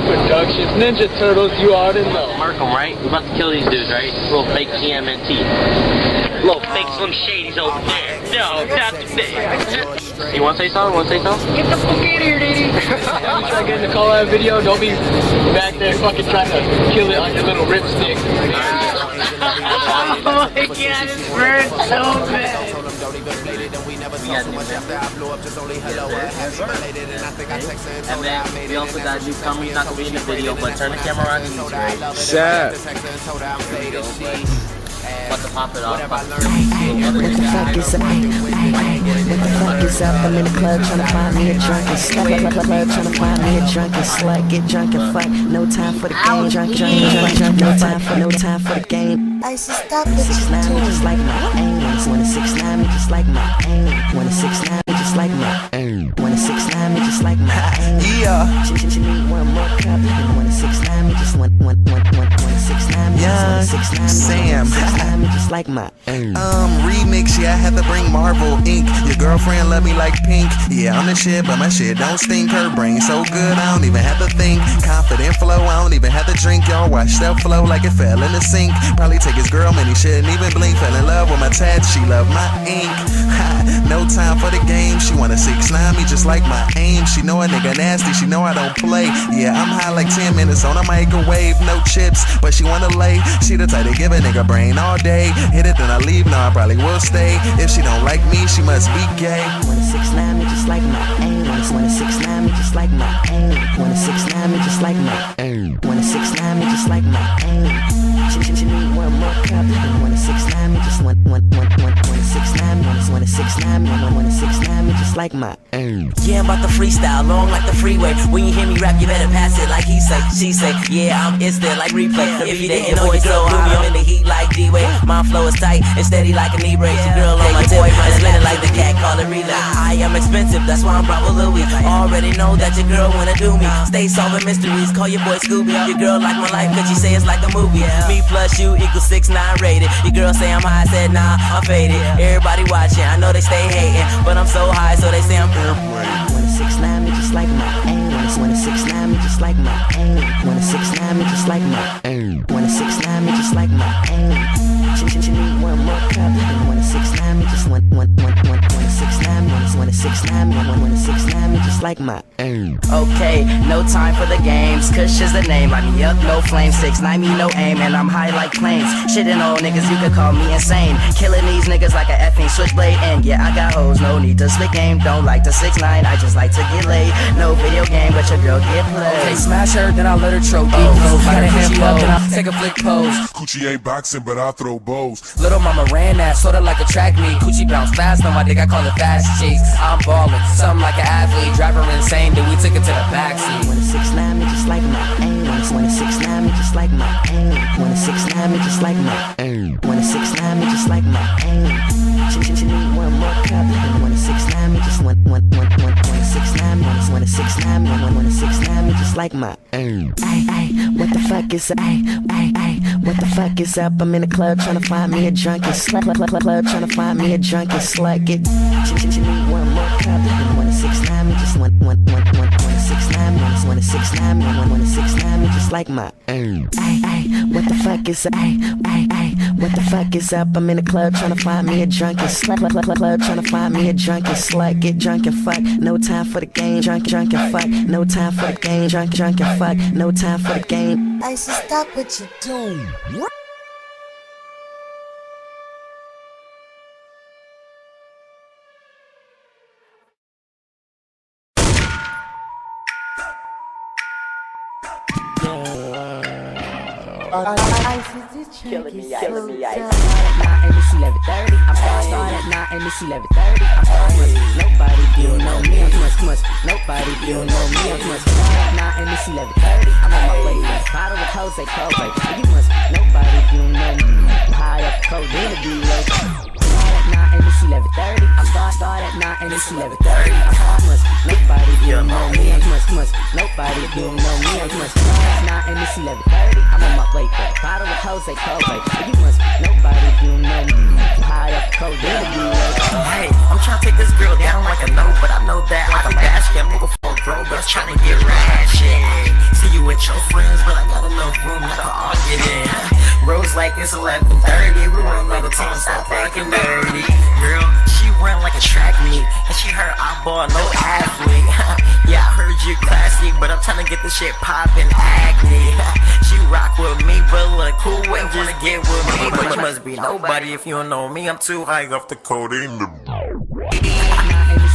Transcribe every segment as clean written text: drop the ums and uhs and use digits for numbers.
Productions, Ninja Turtles, you already know. Mark them, right? We're about to kill these dudes, right? Little fake TMNT. Little fake Slim Shadys over there. No, not today. You want to say something? Get the fuck out of here, dude. Every time I get in the call-out video, don't be back there fucking trying to kill it on your little ripstick. Oh my god, this burns so bad. And then we also got a newcomer. He's not gonna be in the video, but turn the camera around and he's great. Sad. About to pop it off. What the fuck is up? What the fuck is up? I'm in the club tryna find me a drunken slut. Club tryna find me a drunken slut. Get drunk and fuck. No time for the game. Drunk. No time for the game. I should stop it. 6'9" me just like my aim. Wanna 6'9" me just like my aim. Wanna 6'9" me just like my aim. Wanna 6'9" me just like my aim. Yeah. She need one more cup. Wanna 6'9" me just one 6'9" me. Yeah. 6'9" Sam. Me just like my remix, yeah, I had to bring Marvel ink. Your girlfriend love me like pink. Yeah, I'm the shit, but my shit don't stink. Her brain so good, I don't even have to think. Confident flow, I don't even have to drink. Y'all watch that flow like it fell in the sink. Probably take his girl, man, he shouldn't even blink. Fell in love with my tats, she love my ink. No time for the game, she wanna 6'9" me just like my aim. She know a nigga nasty, she know I don't play. Yeah, I'm high like 10 minutes on a microwave. No chips, but she wanna lay. She the type to give a nigga brain all day. Hit it then I leave, no I probably will stay. If she don't like me, she must be gay. Wanna 6'9" me just like my aim. Wanna 6'9" me just like my aim. Wanna 6'9" me just like my aim. Wanna 6'9" me just like my aim. She need one more cup. Wanna 6'9" me just one 6'9" me. Wanna 6'9" me. Wanna 6'9" me just like my aim. Yeah, I'm about to freestyle, long like the freeway. When you hear me rap, you better pass it like he say, she say. Yeah, I'm instant like replay. If you didn't know, you so high, I'm in the heat like D-Way. My flow is tight and steady like a knee brace. Your girl on my tip, it's spinning like the cat, call it relay. I am expensive, that's why I'm Bravo Louis. Already know that your girl wanna do me. Stay solving mysteries, call your boy Scooby. Your girl like my life, cause she say it's like a movie. Me plus you equals 6'9" rated. Your girl say I'm high, I said nah, I'm faded. Everybody watching, I know they stay hating, but I'm so high, so they say I'm airplane. Wanna 6'9" me just like my aim. Wanna 6'9" me just like my aim. Wanna 6'9" me just like my aim. Wanna 6'9" me just like my aim. She need one more cup. Wanna 6'9" me just one 6'9" me. Wanna 6'9" me. Wanna 6'9" me just like my aim. Okay, no time for the games. Kush is the name, light me up, no flame. 6'9" me, no aim, and I'm high like planes. Shitting old niggas, you could call me insane. Killing these niggas like a effing switchblade. And yeah, I got hoes, no need to split game. Don't like the 6'9", I just like to get laid. No video game, but your girl get played. Okay, smash her, then I'll let her choke. Got a hand up, then I'll take a flick pose. Coochie ain't boxing, but I throw bows. Little mama ran that, sorta like a track meet. Coochie bounce fast, on my dick, I call it fast cheeks. I'm ballin', something like an athlete. Drive her insane, then we took it to the backseat. Wanna 6'9" me just like my aim. Wanna 6'9" me just like my aim. Wanna 6'9" me just like my aim. Wanna 6'9" me just like my aim. She need one more cup. Wanna 6'9" me just one 6'9" me. Wanna 6'9" me. Wanna 6'9" me just like my aim. Ay, what the fuck is up? Ay, what the fuck is up? I'm in the club tryna find me a drunken slut. Club tryna find me a drunken slut. Get she need one more cup. Wanna 6'9" me just one 6'9" me. Wanna 6'9" me. Wanna 6'9" me just like my aim. Ay, what the fuck is up? Ay, what the fuck is up? I'm in the club tryna find me a drunken slut. Club tryna find me a drunken slut. Get drunk and fuck. No time for the game. Drunk and fuck. No time for the game. Drunk and fuck. No time for the game. I should stop what you doing. Killing me, ice. And it's 11:30. I'm starting at 9 and it's 11:30. I'm starting. Nobody you know me. I'm too much. Nobody you know me. I'm too much. 9 and it's 11:30. I'm on my way. Bottle of Jose Kobe. You must. Nobody you know me. High up cold in the below. 9 and it's 11:30. I'm start at 9 and it's 11:30. I'm too much. Nobody you know me. I'm too much. Nobody you know me. I'm too much. 9 and it's 11:30. I'm on my way. Bottle of Jose Kobe. You must. Nobody you know me. High up cold in the below. Hey, I'm trying to take this girl down like a no, but I know that like a basket. I'm moving for a bro, but I'm trying to get ratchet. See you with your friends, but I got enough room that I can all get in. Rose like it's 11:30, we run out of time, stop acting dirty. Girl, she run like a track meet, and she heard I ball no athlete. Yeah, I heard you classy, but I'm trying to get this shit poppin' acne. She rock with me, but look cool and just get with me. But you must be nobody if you don't know me, I'm too high off the codeine.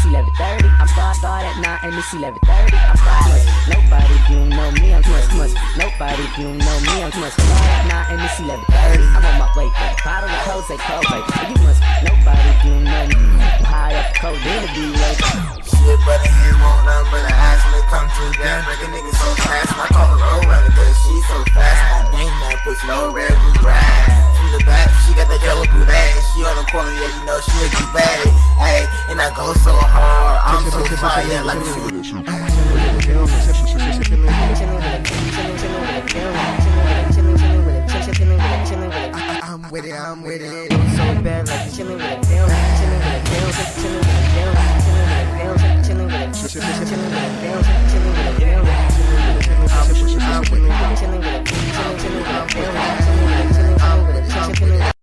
11:30. I'm start at 9 and it's 11:30. I'm starting. Nobody if you know me. I'm too much. Nobody if you know me. I'm too much. Start at 9 and it's 11:30. I'm on my way. Bottle of cold, say cold, baby. You must. Nobody if you know me. High up cold, then to be late. Shit, but he won't none but an ass when it comes to that. Break a nigga so fast. I call her roll runner cause she so fast. I ain't that pussy no red blue rag. From the back, she got that yellow blue bag. She on the corner, yeah, you know she a good bag. Hey, and I go so hard. I'm so fire like a I'm with it. I'm so bad like chilling with a film. Chilling with a film. Chilling with a film. Chilling with a film. Chilling with a film. Chilling with a film. Chilling with a film. I'm with it. Chilling with a film. Chilling with a film. I'm with it. Chilling with a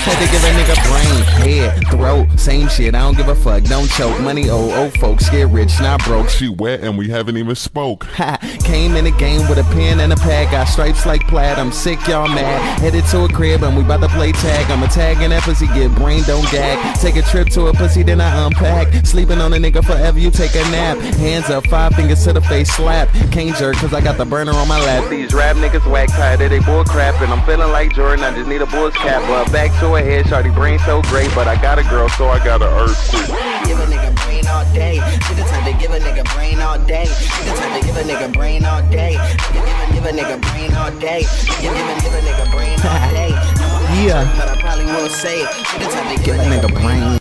Had to give a nigga brain, head, throat, same shit, I don't give a fuck, don't choke. Money old folks get rich, not broke. She wet and we haven't even spoke. Ha, came in the game with a pen and a pad, got stripes like plaid, I'm sick, y'all mad. Headed to a crib and we bout to play tag, I'm a tag and that pussy get brain, don't gag. Take a trip to a pussy, then I unpack. Sleeping on a nigga forever, you take a nap. Hands up, 5 fingers to the face, slap. Can't jerk cause I got the burner on my lap. These rap niggas whack tired, they bull crap, and I'm feeling like Jordan, I just need a bull's cap. Back to her head, shawty brain so great, but I got a girl, so I got an earthquake. Give a nigga brain all day. She the type to give a nigga brain all day. She the type to give a nigga brain all day. Give a nigga brain all day. Give a nigga brain all day. Yeah, but I probably won't say it. She the type to give a nigga brain.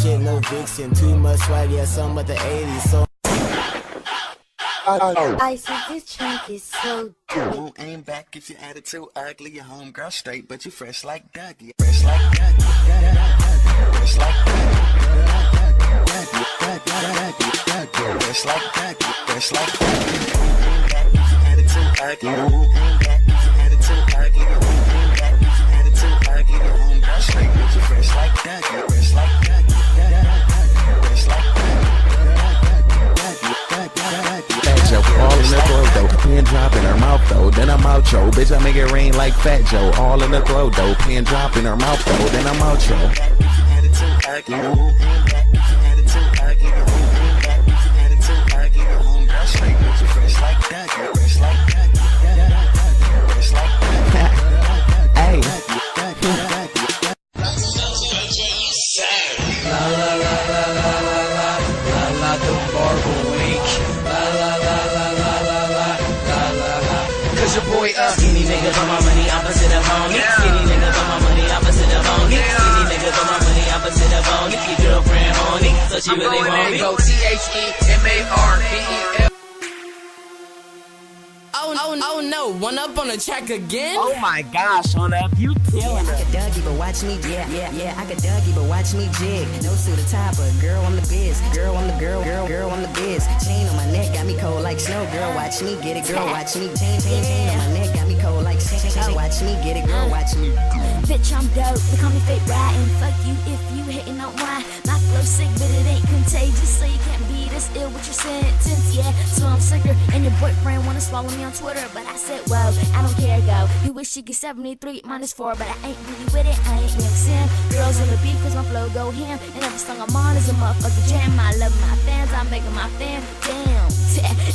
Shit, no vixen, too much swag, yeah, some of the 80s, so I see this track is so dope. Won't aim back if your attitude ugly. Your homegirl straight, but you fresh like Dougie. Fresh like Dougie. Fresh like Dougie. Fresh like Dougie. Fresh like Dougie. Won't aim back if your attitude ugly. Won't aim back if your attitude ugly. Won't aim back if your attitude ugly. Your homegirl straight, but you fresh like Dougie. Fresh like Dougie. Fresh like Dougie. Fat Joe, all in the throat though, pen drop in her mouth though, then I'm out yo, bitch I make it rain like Fat Joe, all in the throat though, pen drop in her mouth though, then I'm out yo. Hey. Cause your boy skinny niggas on my money, opposite of on it. Skinny niggas on my money, opposite of on it. Skinny niggas on my money, opposite of on it. Your girlfriend on it, so she really want me. Go THEMARVEL. Oh no, one up on the track again? Oh my gosh, on up, you killing I it. could Dougie, but watch me, yeah, I could Dougie, but watch me jig. No suit to tie, but girl, I'm the biz. Girl, I'm the girl, I'm the biz. Chain on my neck, got me cold like snow. Girl, watch me get it, girl, watch me. Chain on my neck, got me cold like snow. Watch me get it, girl, watch me. Bitch, I'm dope, they call me fake ride. And fuck you if you hating on why. My flow sick, but it ain't contagious, so you can't be this ill with your sentence, yeah. So I'm sicker, and your boyfriend wanna swallow me on Twitter, but I said, whoa, I don't care, go. You wish you get 73 minus 4, but I ain't really with it, I ain't mixing. Girls on the beat, cause my flow go ham. And every song I'm on is a motherfucking jam. I love my fans, I'm making my fans, damn.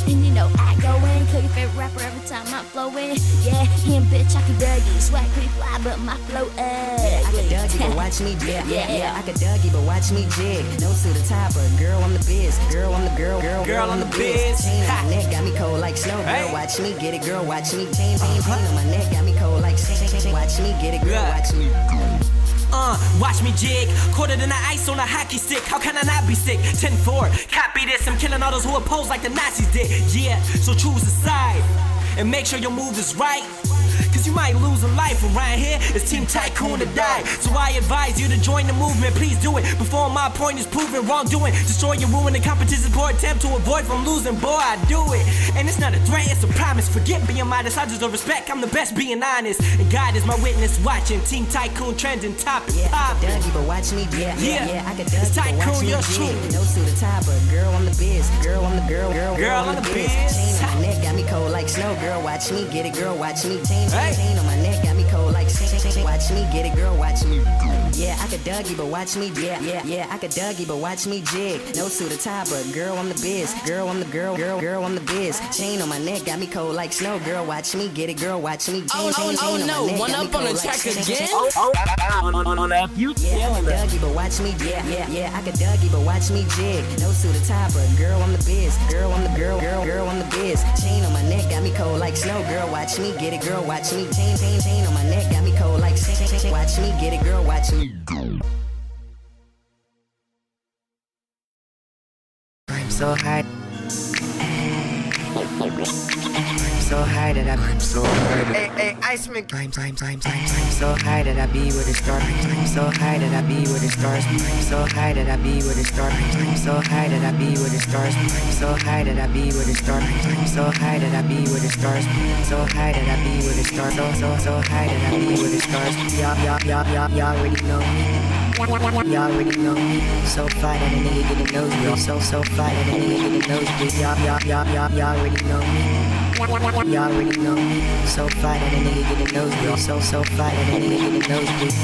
And you know I go in, kill your favorite rapper every time I flow in. Yeah, him bitch, I can Dougie. Swag pretty fly, but my flow I could Dougie, but watch me jig. I could Dougie, but watch me jig. No suit or tie, but girl, I'm the biz. Girl, I'm the girl, girl, I'm the biz. Chain on my neck got me cold like snow. Girl, watch me get it, girl, watch me. Chain on my neck got me cold like snow. Watch me get it, girl, watch me. Watch me jig, colder than the ice on a hockey stick. How can I not be sick? 10-4, copy this. I'm killing all those who oppose like the Nazis did. Yeah, so choose a side and make sure your move is right. Cause you might lose a life around here. It's Team Tycoon to die. So I advise you to join the movement. Please do it before my point is proven wrongdoing. Destroy and ruin the competition. Poor attempt to avoid from losing. Boy, I do it. And it's not a threat, it's a promise. Forget being modest, I deserve respect. I'm the best being honest. And God is my witness watching. Team Tycoon trending top and pop. I could Dougie, but watch me. Yeah, I could Dougie, it's but watch Tycoon, me. you're true. No suit or tie, but girl, I'm the biz. Girl, I'm the girl, Girl, I'm the biz. Chain on my neck got me cold like snow. Girl, watch me get it, girl, watch me. Chain on my neck got me cold like snow. Watch me get it, girl, watch me. Yeah, I could Dougie, but watch me. Yeah, I could Dougie, but watch me jig. No suit or tie, but girl, I'm the biz. Girl, I'm the girl, I'm the biz. Chain on my neck got me cold like snow. Girl, watch me get it, girl, watch me. Oh no, one up on the track again? On that Yeah, I could Dougie, but watch me. Yeah, I could Dougie, but watch me jig. No suit or tie, but girl, I'm the biz. Girl, I'm the girl, I'm the biz. Chain on my neck got me cold like snow. Girl, watch me get it, girl, watch me. Chain on my neck got me cold like snow. Watch me get it, girl, watch me. I'm so high. I'm so high that I'm so high. Hey, Iceman. I'm so high that I be with the stars. I'm so high that I be with the stars. I'm so high that I be with the stars. I'm so high that I be with the stars. I'm so high that I be with the stars. I'm so high that I be with the stars. So high that I be with the stars. So high that I be with the stars. Y'all already know me. Y'all already know me. So fly that a nigga get a nosebleed. So fly that a nigga get a nosebleed. Y'all already know me. Y'all already know me. So fly that a nigga get a nosebleed. So fly that a nigga get a nosebleed.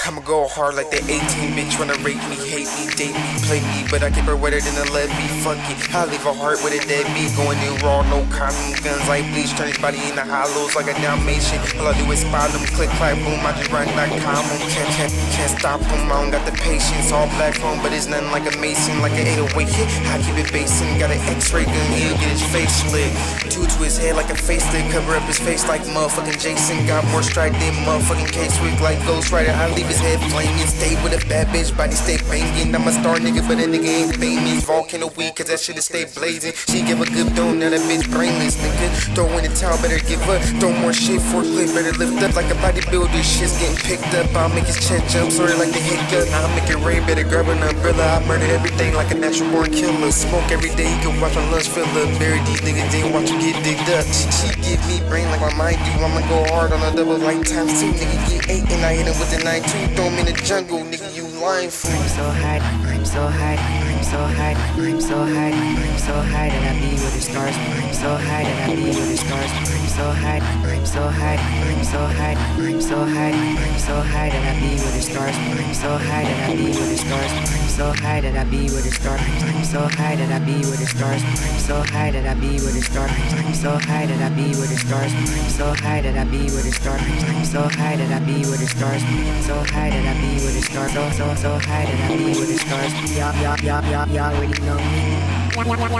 I'ma go hard like the 18 bitch wanna rape me, hate me, date me, play me, but I keep her wetter than a levee. Fuck it, I leave a heart with a deadbeat. Going in raw, no condom, guns like bleach. Turn his body into hollows like a Dalmatian. All I do is spot him, click, clack, boom. I just run like calm him. Can't stop him. I don't got the patience. All black phone, but it's nothing like a Mason, like an 808 hit. I keep it basing. Got an X-ray gun, he'll get his face slit. Two to his head like a facelift, cover up his face like motherfucking Jason. Got more strike than motherfucking K-Swick like Ghost Rider. I leave his head flaming. Stay with a bad bitch, body stay banging. I'm a star nigga, but a nigga ain't famous. Volcano weed, cause that shit stay blazing. She give a good dome, now that bitch brainless, nigga. Throw in the towel, better give up. Throw more shit, forklift, better lift up like a bodybuilder. Shit's getting picked up. I'll make his chest jump, sorta like the hiccup. I'll make it rain, better grab an umbrella. I murder everything like a natural born killer. Smoke every day, you can watch my lungs fill up. Bury these niggas, they watch you get digged up. She give me brain like my mind do. I'ma go hard on a double like times 2. Nigga get 8 and I hit him with the 9-2. Throw him in the jungle, nigga, you lying for me. I'm so high, I'm so high, I'm so high, I'm so high, I'm so high that I be with the stars. I'm so high that I be with the stars. I'm so high, I'm so high, I'm so high, I'm so high, I'm so high that I be with the stars. I'm so high that I be with the stars. I'm so high that I be with the stars. I'm so high that I be with the stars. I'm so high that I be with the stars. I'm so high that I be with the stars. I'm so high that I be with the stars. I'm so high that I be with the stars. So high that I be with the stars. So high that I be with the stars. Y'all already know me.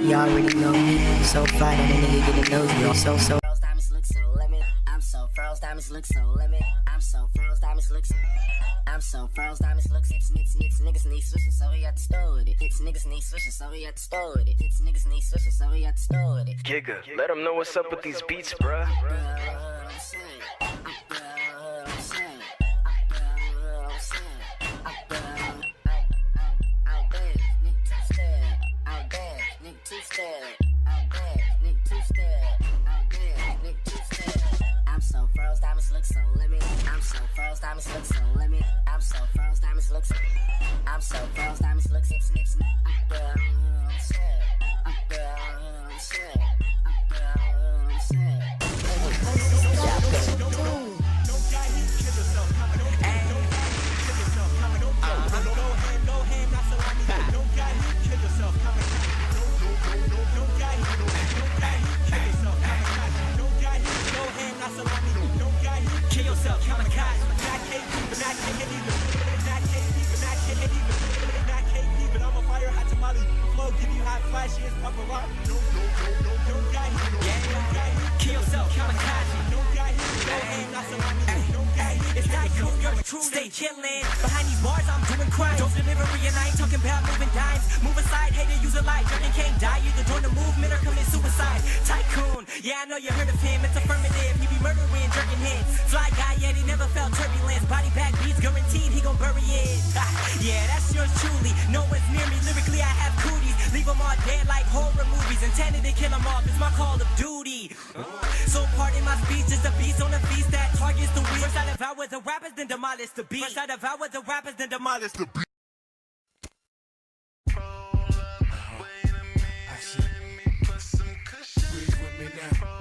Y'all already know me. So fly that a nigga get a nosebleed. So. Froze diamonds look so limit. I'm so froze diamonds look so limit. I'm so froze diamonds look so. I'm so froze diamonds look. It's niggas need switches, so we got to store with it. It's niggas need switches, so we got to store with it. It's niggas need switches, so we got to store with it. Giga, let them know what's up with these beats, bruh. I'm so froze diamonds look so limit. I'm so froze diamonds look so limit. I'm so froze diamonds look so. I'm so froze diamonds look so. flashiest paparazzi. No guy here. Kill yourself, kamikaze. No guy here. No guy here. It's Tycoon, you're true. Stay chillin'. Behind these bars, I'm doing crime. Dope delivery and I ain't talking about moving dimes. Move aside, hater, use a light. Jordan can't die. Either join the movement or commit suicide. Tycoon, yeah, I know you heard of him. It's affirmative. He be murdering, jerking hits. Fly guy, yet he never felt turbulence. Body bag beats, guaranteed he gon' bury it. Yeah, that's yours truly. No one's near me. Lyrically, I have cooties. Leave them all dead like horror movies. Intended to kill them off. It's my call of duty. So pardon my speech, just a beast on a feast that targets the weak. First I devour the rappers, then demolish the beat. First I devour the rappers, then demolish the beat. Wait a minute, let me put some cushion. Squeeze with me now.